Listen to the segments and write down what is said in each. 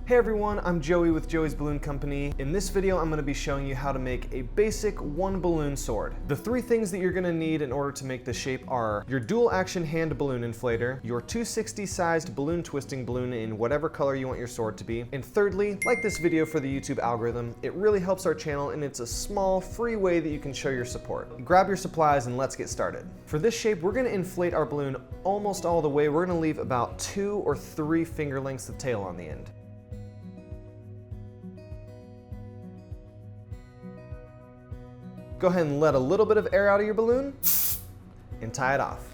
Hey everyone, I'm Joey with Joey's Balloon Company. In this video, I'm going to be showing you how to make a basic one balloon sword. The three things that you're going to need in order to make this shape are your dual action hand balloon inflator, your 260 sized balloon twisting balloon in whatever color you want your sword to be, and thirdly, like this video for the YouTube algorithm, it really helps our channel and it's a small, free way that you can show your support. Grab your supplies and let's get started. For this shape, we're going to inflate our balloon almost all the way. We're going to leave about 2 or 3 finger lengths of tail on the end. Go ahead and let a little bit of air out of your balloon and tie it off.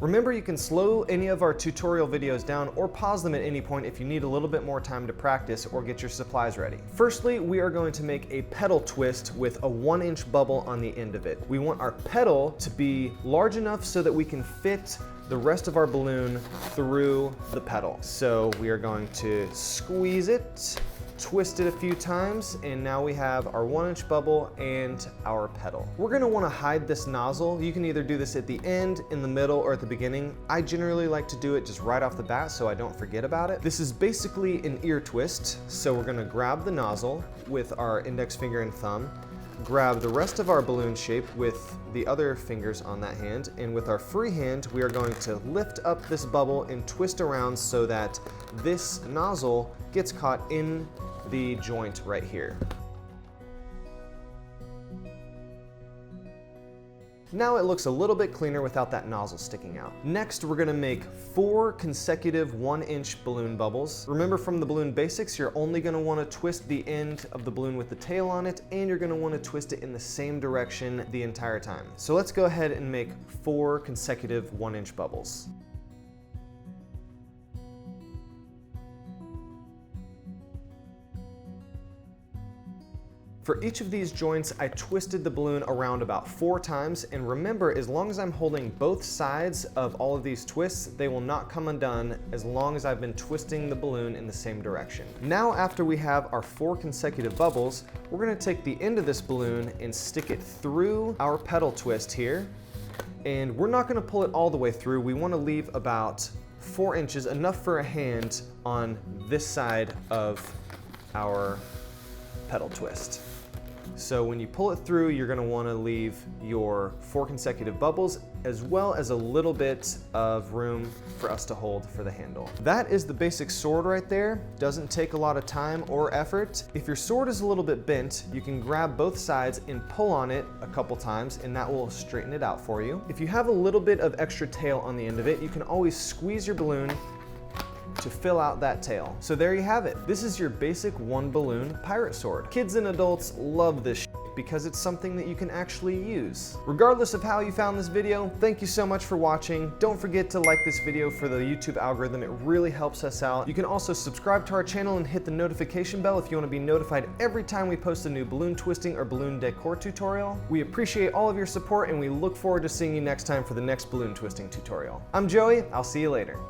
Remember, you can slow any of our tutorial videos down or pause them at any point if you need a little bit more time to practice or get your supplies ready. Firstly, we are going to make a petal twist with a 1-inch bubble on the end of it. We want our petal to be large enough so that we can fit the rest of our balloon through the petal. So we are going to squeeze it, twist it a few times, and now we have our 1-inch bubble and our petal. We're going to want to hide this nozzle. You can either do this at the end, in the middle, or at the beginning. I generally like to do it just right off the bat so I don't forget about it. This is basically an ear twist, so we're going to grab the nozzle with our index finger and thumb, grab the rest of our balloon shape with the other fingers on that hand, and with our free hand we are going to lift up this bubble and twist around so that this nozzle gets caught in the joint right here. Now it looks a little bit cleaner without that nozzle sticking out. Next, we're gonna make 4 consecutive 1-inch balloon bubbles. Remember, from the balloon basics, you're only gonna wanna twist the end of the balloon with the tail on it, and you're gonna wanna twist it in the same direction the entire time. So let's go ahead and make 4 consecutive 1-inch bubbles. For each of these joints, I twisted the balloon around about 4 times, and remember, as long as I'm holding both sides of all of these twists, they will not come undone as long as I've been twisting the balloon in the same direction. Now, after we have our 4 consecutive bubbles, we're gonna take the end of this balloon and stick it through our petal twist here, and we're not gonna pull it all the way through. We wanna leave about 4 inches, enough for a hand on this side of our petal twist. So when you pull it through, you're going to want to leave your 4 consecutive bubbles as well as a little bit of room for us to hold for the handle. That is the basic sword right there. Doesn't take a lot of time or effort. If your sword is a little bit bent, you can grab both sides and pull on it a couple times and that will straighten it out for you. If you have a little bit of extra tail on the end of it, you can always squeeze your balloon to fill out that tail. So there you have it. This is your basic 1 balloon pirate sword. Kids and adults love this because it's something that you can actually use. Regardless of how you found this video, thank you so much for watching. Don't forget to like this video for the YouTube algorithm. It really helps us out. You can also subscribe to our channel and hit the notification bell if you want to be notified every time we post a new balloon twisting or balloon decor tutorial. We appreciate all of your support and we look forward to seeing you next time for the next balloon twisting tutorial. I'm Joey. I'll see you later.